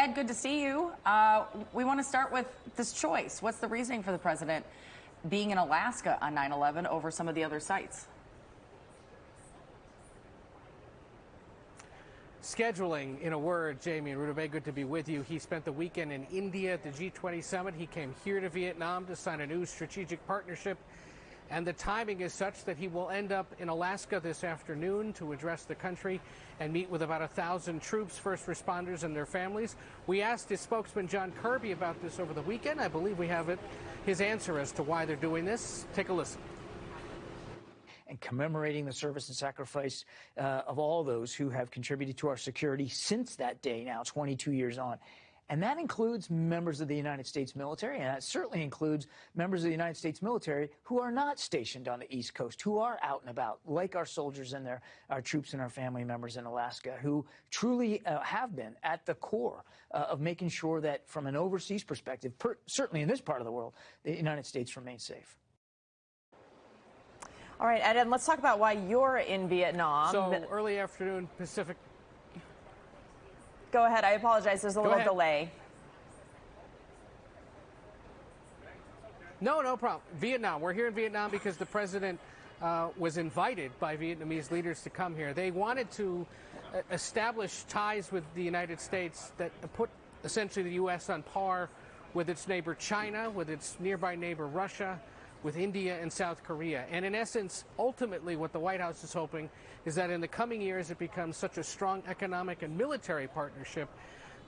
Ed, good to see you. We want to start with this choice. What's the reasoning for the president being in Alaska on 9/11 over some of the other sites? Scheduling, in a word. Jamie and Rudabeh, good to be with you. He spent the weekend in India at the G20 summit. He came here to Vietnam to sign a new strategic partnership. And the timing is such that he will end up in Alaska this afternoon to address the country and meet with about 1,000 troops, first responders, and their families. We asked his spokesman, John Kirby, about this over the weekend. I believe we have his answer as to why they're doing this. Take a listen. And commemorating the service and sacrifice of all those who have contributed to our security since that day now, 22 years on. And that includes members of the United States military, and that certainly includes members of the United States military who are not stationed on the East Coast, who are out and about, like our soldiers and our troops and our family members in Alaska, who truly have been at the core of making sure that from an overseas perspective, certainly in this part of the world, the United States remains safe. All right, Ed, and let's talk about why you're in Vietnam. So early afternoon Pacific. Go ahead. I apologize. There's a little delay. No problem. Vietnam. We're here in Vietnam because the president was invited by Vietnamese leaders to come here. They wanted to establish ties with the United States that put essentially the U.S. on par with its neighbor China, with its nearby neighbor Russia, with India and South Korea. And in essence, ultimately what the White House is hoping is that in the coming years it becomes such a strong economic and military partnership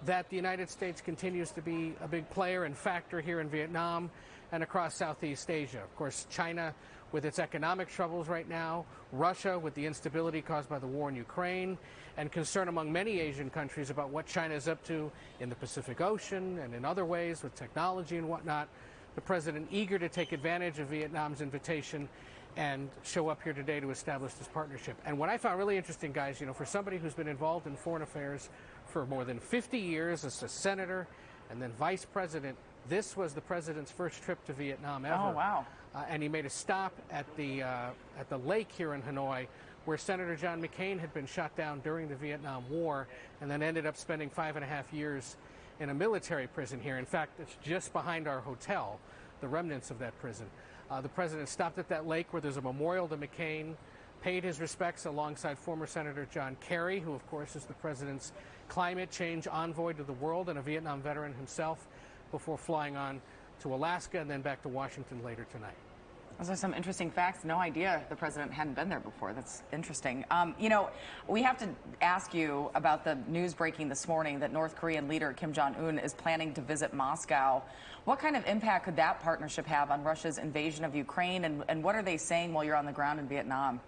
that the United States continues to be a big player and factor here in Vietnam and across Southeast Asia. Of course, China with its economic troubles right now, Russia with the instability caused by the war in Ukraine, and concern among many Asian countries about what China is up to in the Pacific Ocean and in other ways with technology and whatnot. The president eager to take advantage of Vietnam's invitation and show up here today to establish this partnership. And what I found really interesting, guys, you know, for somebody who's been involved in foreign affairs for more than 50 years as a senator and then vice president, this was the president's first trip to Vietnam ever. Oh, wow. And he made a stop at the lake here in Hanoi where Senator John McCain had been shot down during the Vietnam War and then ended up spending 5.5 years in a military prison here. In fact, it's just behind our hotel, the remnants of that prison. The president stopped at that lake where there's a memorial to McCain, paid his respects alongside former Senator John Kerry, who of course is the president's climate change envoy to the world and a Vietnam veteran himself, before flying on to Alaska and then back to Washington later tonight. Those are some interesting facts. No idea the president hadn't been there before. That's interesting. You know, we have to ask you about the news breaking this morning that North Korean leader Kim Jong-un is planning to visit Moscow. What kind of impact could that partnership have on Russia's invasion of Ukraine, and what are they saying while you're on the ground in Vietnam?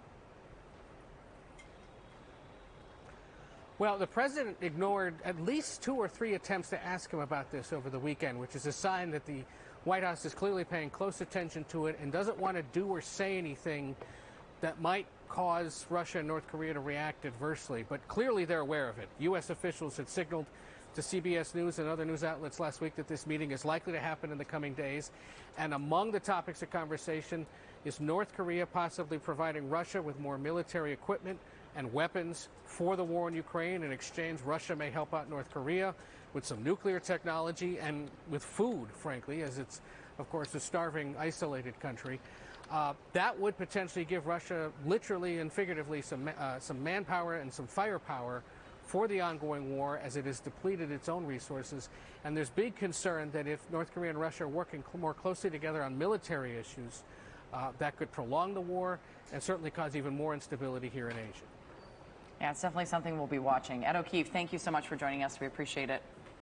Well, the president ignored at least 2 or 3 attempts to ask him about this over the weekend, which is a sign that the White House is clearly paying close attention to it and doesn't want to do or say anything that might cause Russia and North Korea to react adversely. But clearly they're aware of it. U.S. officials had signaled to CBS News and other news outlets last week that this meeting is likely to happen in the coming days. And among the topics of conversation is North Korea possibly providing Russia with more military equipment and weapons for the war in Ukraine. In exchange, Russia may help out North Korea with some nuclear technology and with food, frankly, as it's, of course, a starving, isolated country. That would potentially give Russia, literally and figuratively, some manpower and some firepower for the ongoing war, as it has depleted its own resources. And there's big concern that if North Korea and Russia are working more closely together on military issues, that could prolong the war and certainly cause even more instability here in Asia. Yeah, it's definitely something we'll be watching. Ed O'Keefe, thank you so much for joining us. We appreciate it.